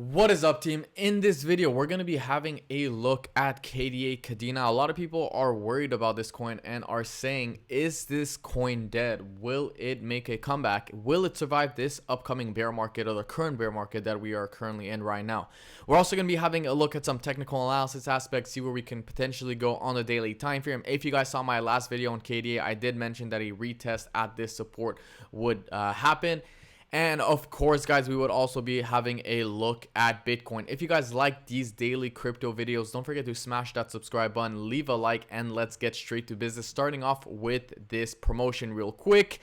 What is up, team? In this video we're going to be having a look at Kadena. A lot of people are worried about this coin and are saying, is this coin dead? Will it make a comeback? Will it survive this upcoming bear market or the current bear market that we are currently in right now? We're also going to be having a look at some technical analysis aspects, see where we can potentially go on the daily time frame. If you guys saw my last video on KDA, I did mention that a retest at this support would happen. And of course, guys, we would also be having a look at Bitcoin. If you guys like these daily crypto videos, don't forget to smash that subscribe button, leave a like, and let's get straight to business. Starting off with this promotion real quick.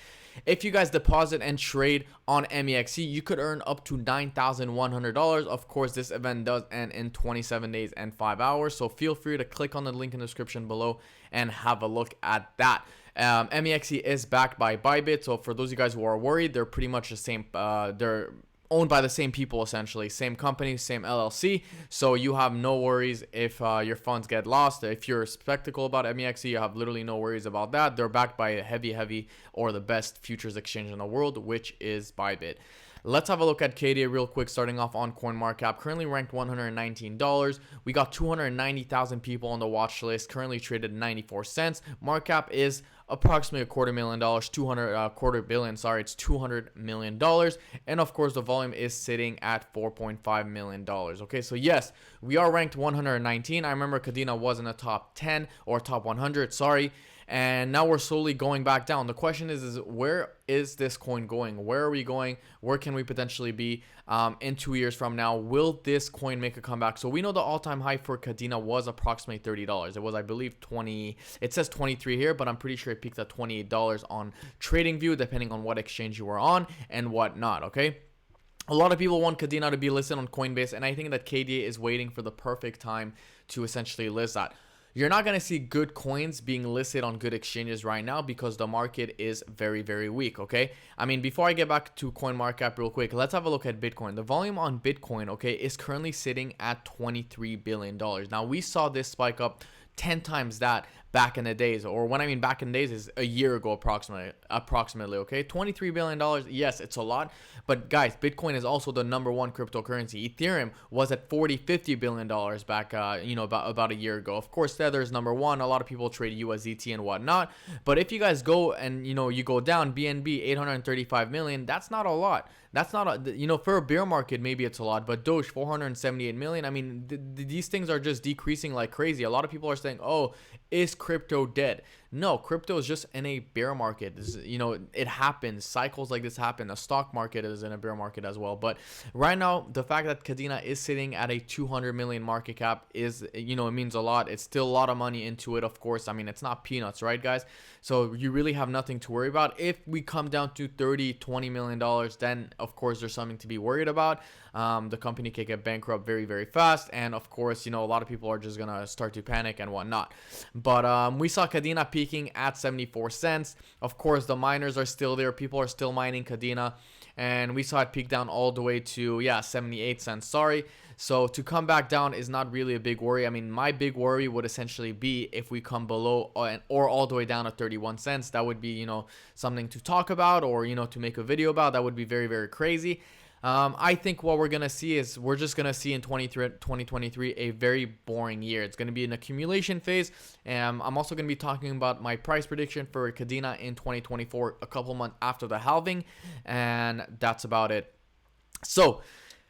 If you guys deposit and trade on MEXC, you could earn up to $9,100. Of course, this event does end in 27 days and 5 hours. So feel free to click on the link in the description below and have a look at that. MEXC is backed by Bybit, so for those of you guys who are worried, they're pretty much the same. They're owned by the same people, essentially, same company, same LLC. So you have no worries if your funds get lost. If you're skeptical about MEXC, you have literally no worries about that. They're backed by a heavy or the best futures exchange in the world, which is Bybit. Let's have a look at KDA real quick, starting off on CoinMarketCap. Currently ranked $119. We got 290,000 people on the watch list, currently traded 94 cents. Market cap is approximately $250 million, quarter billion, sorry, it's $200 million. And of course, the volume is sitting at $4.5 million. Okay, so yes, we are ranked 119. I remember Kadena was in the top 10 or top 100, sorry. And now we're slowly going back down. The question is where is this coin going? Where are we going? Where can we potentially be in 2 years from now? Will this coin make a comeback? So we know the all-time high for Kadena was approximately $30. It was, I believe, 20. It says 23 here, but I'm pretty sure it peaked at $28 on TradingView, depending on what exchange you were on and whatnot. Okay. A lot of people want Kadena to be listed on Coinbase, and I think that KDA is waiting for the perfect time to essentially list that. You're not going to see good coins being listed on good exchanges right now because the market is very weak, okay? I mean, before I get back to CoinMarketCap real quick, let's have a look at Bitcoin. The volume on Bitcoin, okay, is currently sitting at $23 billion. Now, we saw this spike up 10 times that back in the days, or when I mean back in the days is a year ago approximately, okay? $23 billion, yes, it's a lot, but guys, Bitcoin is also the #1 cryptocurrency. Ethereum was at $40-50 billion back, about a year ago. Of course, Tether is #1. A lot of people trade USDT and whatnot, but if you guys go and, you go down, BNB, 835 million, that's not a lot. That's not a, for a bear market, maybe it's a lot, but Doge, 478 million. I mean, these things are just decreasing like crazy. A lot of people are saying, oh, is crypto dead? No, crypto is just in a bear market. It happens. Cycles like this happen. The stock market is in a bear market as well. But right now, the fact that Kadena is sitting at a 200 million market cap is, it means a lot. It's still a lot of money into it, of course. I mean, it's not peanuts, right, guys? So you really have nothing to worry about. If we come down to $30-20 million, then of course there's something to be worried about. The company can get bankrupt very fast, and of course, a lot of people are just gonna start to panic and whatnot. But we saw Kadena peaking at 74 cents. Of course, the miners are still there. People are still mining Kadena, and we saw it peak down all the way to 78 cents. Sorry. So to come back down is not really a big worry. I mean, my big worry would essentially be if we come below or all the way down to 31 cents. That would be, something to talk about, or, to make a video about. That would be very crazy. I think what we're going to see is we're just going to see in 2023 a very boring year. It's going to be an accumulation phase. And I'm also going to be talking about my price prediction for Kadena in 2024, a couple months after the halving. And that's about it. So,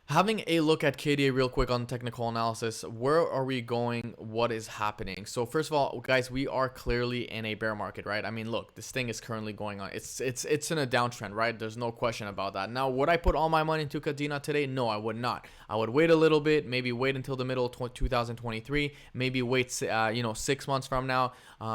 having a look at KDA real quick on technical analysis, where are we going? What is happening? So first of all, guys, we are clearly in a bear market, right? I mean, look, this thing is currently going on. It's in a downtrend, right? There's no question about that. Now, would I put all my money into Kadena today? No, I would not. I would wait a little bit, maybe wait until the middle of 2023, maybe wait, 6 months from now,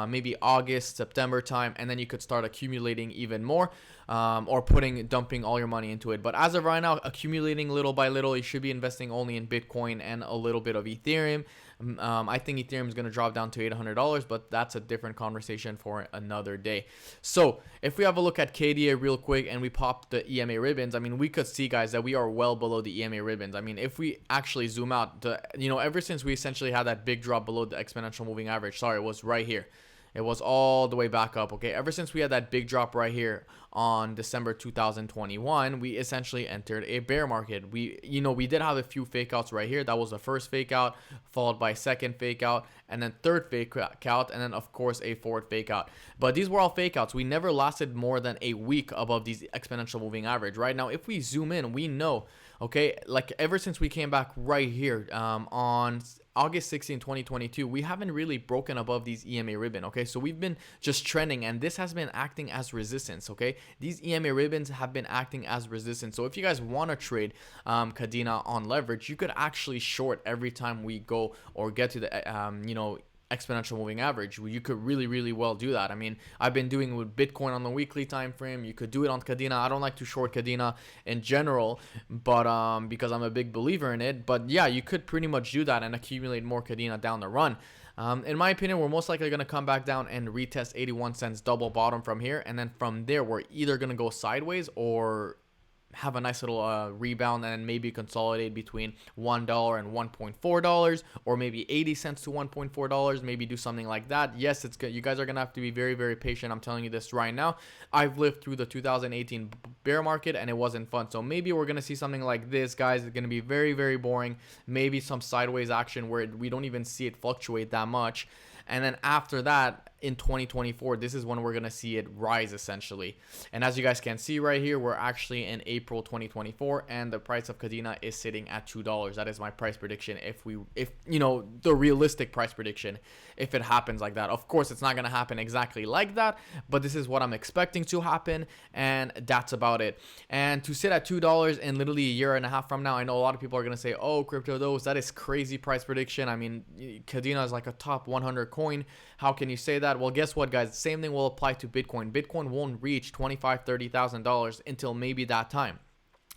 maybe August, September time, and then you could start accumulating even more, or dumping all your money into it. But as of right now, accumulating little by little. You should be investing only in Bitcoin and a little bit of Ethereum. I think Ethereum is going to drop down to $800, but that's a different conversation for another day. So if we have a look at KDA real quick and we pop the EMA ribbons, I mean, we could see, guys, that we are well below the EMA ribbons. I mean, if we actually zoom out, ever since we essentially had that big drop below the exponential moving average, sorry, it was right here. It was all the way back up. Okay, ever since we had that big drop right here on December 2021, we essentially entered a bear market. We did have a few fake outs right here. That was the first fake out, followed by second fake out, and then third fake out, and then of course a fourth fake out. But these were all fake outs. We never lasted more than a week above these exponential moving average. Right now, if we zoom in, we know, okay, like ever since we came back right here on August 16, 2022, we haven't really broken above these EMA ribbon. Okay, so we've been just trending, and this has been acting as resistance. Okay, these EMA ribbons have been acting as resistance. So if you guys want to trade Kadena on leverage, you could actually short every time we go or get to the exponential moving average. You could really well do that. I mean, I've been doing it with Bitcoin on the weekly time frame. You could do it on Kadena. I don't like to short Kadena in general, but because I'm a big believer in it. But yeah, you could pretty much do that and accumulate more Kadena down the run. In my opinion, we're most likely going to come back down and retest 81 cents double bottom from here, and then from there we're either going to go sideways or have a nice little rebound and maybe consolidate between $1 and $1.4, or maybe 80 cents to $1.4, maybe do something like that. Yes, it's good. You guys are gonna have to be very patient. I'm telling you this right now. I've lived through the 2018 bear market and it wasn't fun. So maybe we're gonna see something like this, guys. It's gonna be very boring. Maybe some sideways action where we don't even see it fluctuate that much. And then after that, in 2024, this is when we're going to see it rise essentially. And as you guys can see right here, we're actually in April 2024 and the price of Kadena is sitting at $2. That is my price prediction. If the realistic price prediction, if it happens like that. Of course, it's not going to happen exactly like that, but this is what I'm expecting to happen, and that's about it. And to sit at $2 in literally a year and a half from now, I know a lot of people are going to say, oh, crypto those, that is crazy price prediction. I mean, Kadena is like a top 100 coin. How can you say that? Well, guess what, guys? The same thing will apply to Bitcoin. Bitcoin won't reach $25,000-$30,000 until maybe that time,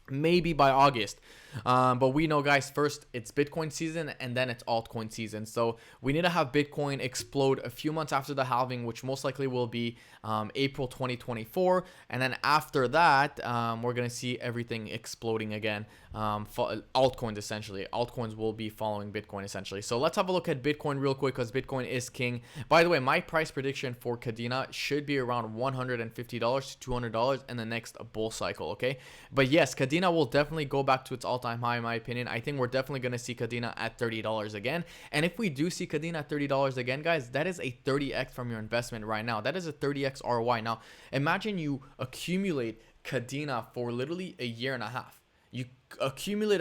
maybe by August. But we know, guys, first it's Bitcoin season and then it's altcoin season. So we need to have Bitcoin explode a few months after the halving, which most likely will be April 2024. And then after that, we're going to see everything exploding again. Altcoins, essentially. Altcoins will be following Bitcoin, essentially. So let's have a look at Bitcoin real quick because Bitcoin is king. By the way, my price prediction for Kadena should be around $150 to $200 in the next bull cycle, okay? But yes, Kadena will definitely go back to its all-time high, in my opinion. I think we're definitely going to see Kadena at $30 again. And if we do see Kadena at $30 again, guys, that is a 30x from your investment right now. That is a 30x ROI. Now, imagine you accumulate Kadena for literally a year and a half. You accumulate,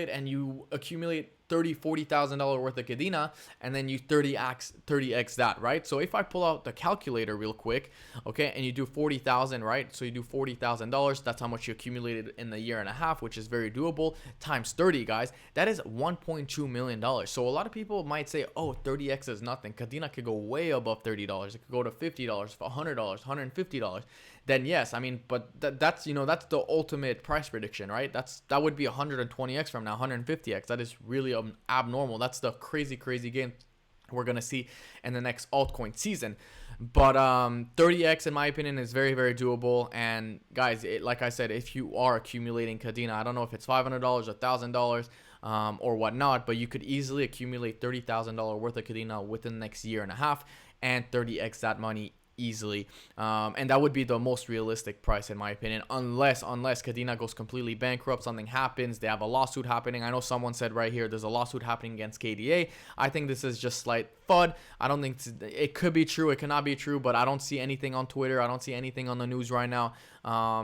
and you accumulate $30,000-$40,000 worth of Kadena, and then you 30x that, right? So if I pull out the calculator real quick, okay, and you do 40,000, right? So you do $40,000. That's how much you accumulated in the year and a half, which is very doable. Times 30, guys, that is $1.2 million. So a lot of people might say, oh, 30x is nothing. Kadena could go way above $30. It could go to $50, $100, $150. Then yes, I mean, but that's that's the ultimate price prediction, right? That would be 120x from now, 150x. That is really abnormal. That's the crazy game we're gonna see in the next altcoin season. But 30x, in my opinion, is very doable. And guys, like I said, if you are accumulating Kadena, I don't know if it's $500 or $1,000 or whatnot, but you could easily accumulate $30,000 worth of Kadena within the next year and a half and 30x that money easily. And that would be the most realistic price, in my opinion, unless Kadena goes completely bankrupt, something happens, they have a lawsuit happening. I know someone said right here there's a lawsuit happening against KDA. I think this is just slight FUD. I don't think it could be true, it cannot be true, but I don't see anything on Twitter, I don't see anything on the news right now.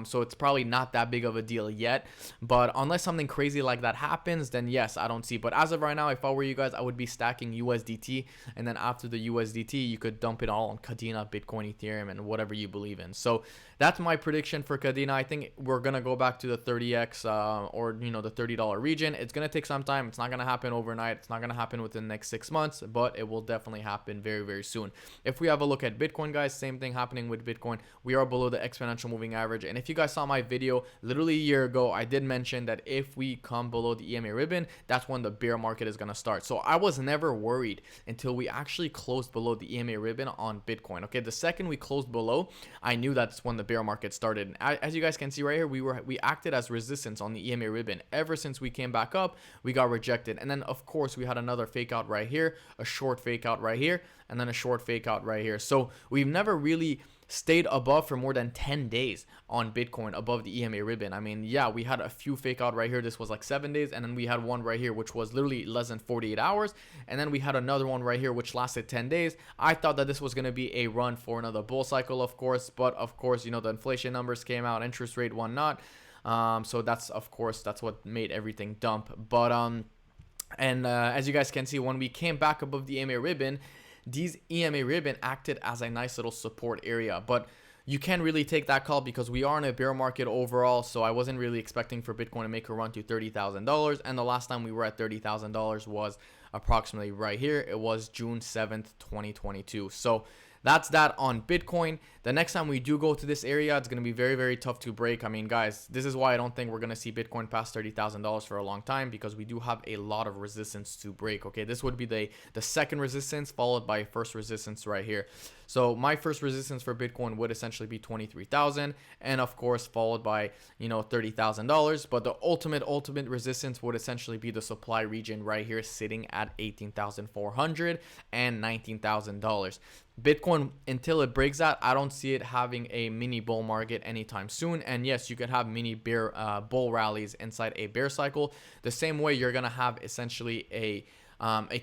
So it's probably not that big of a deal yet, but unless something crazy like that happens, then yes, I don't see. But as of right now, if I were you guys, I would be stacking USDT, and then after the USDT, you could dump it all on Kadena, Bitcoin, Ethereum, and whatever you believe in. So that's my prediction for Kadena. I think we're gonna go back to the 30x or the $30 region. It's gonna take some time. It's not gonna happen overnight. It's not gonna happen within the next 6 months, but it will definitely happen very soon. If we have a look at Bitcoin, guys, same thing happening with Bitcoin. We are below the exponential moving average. And if you guys saw my video literally a year ago, I did mention that if we come below the EMA ribbon, that's when the bear market is gonna start. So I was never worried until we actually closed below the EMA ribbon on Bitcoin. Okay, the second we closed below, I knew that's when the bear market started. And as you guys can see right here, we acted as resistance on the EMA ribbon. Ever since we came back up, we got rejected. And then of course we had another fake out right here, a short fake out right here, and then a short fake out right here. So we've never really stayed above for more than 10 days on Bitcoin above the EMA ribbon. I mean, yeah, we had a few fake out right here. This was like 7 days, and then we had one right here which was literally less than 48 hours, and then we had another one right here which lasted 10 days. I thought that this was going to be a run for another bull cycle, of course, but of course, you know, the inflation numbers came out, interest rate whatnot, so that's, of course, that's what made everything dump. But as you guys can see, when we came back above the EMA ribbon, these EMA ribbon acted as a nice little support area. But you can't really take that call because we are in a bear market overall, so I wasn't really expecting for Bitcoin to make a run to $30,000, and the last time we were at $30,000 was approximately right here. It was June 7th, 2022. So that's that on Bitcoin. The next time we do go to this area, it's going to be very, very tough to break. I mean, guys, this is why I don't think we're going to see Bitcoin past $30,000 for a long time, because we do have a lot of resistance to break. Okay, this would be the second resistance followed by first resistance right here. So my first resistance for Bitcoin would essentially be 23,000, and of course followed by, you know, $30,000. But the ultimate resistance would essentially be the supply region right here, sitting at 18,400 and $19,000. Bitcoin, until it breaks that, I don't see it having a mini bull market anytime soon. And yes, you could have mini bear bull rallies inside a bear cycle, the same way you're gonna have essentially a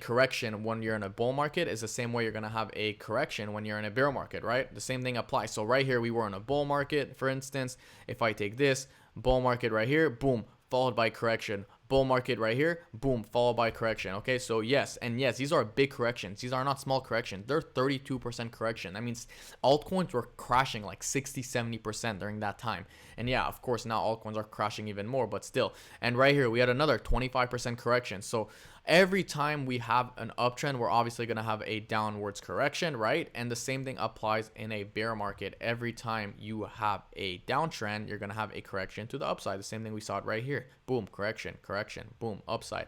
correction when you're in a bull market is the same way you're gonna have a correction when you're in a bear market, right? The same thing applies. So right here we were in a bull market, for instance. If I take this bull market right here, boom, followed by correction, bull market right here, boom, followed by correction. Okay, so yes, and yes, these are big corrections. These are not small corrections. They're 32% correction. That means altcoins were crashing like 60-70% during that time. And yeah, of course, now altcoins are crashing even more, but still. And right here we had another 25% correction. So every time we have an uptrend, we're obviously going to have a downwards correction, right? And the same thing applies in a bear market. Every time you have a downtrend, you're going to have a correction to the upside. The same thing we saw it right here. Boom, correction, boom, upside,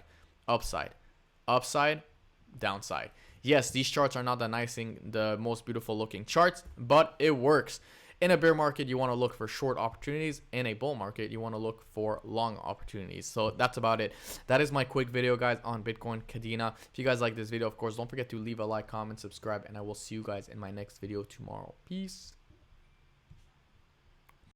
downside. Yes, these charts are not the most beautiful looking charts, but it works. In a bear market, you want to look for short opportunities. In a bull market, you want to look for long opportunities. So that's about it. That is my quick video, guys, on Bitcoin Kadena. If you guys like this video, of course, don't forget to leave a like, comment, subscribe, and I will see you guys in my next video tomorrow. Peace.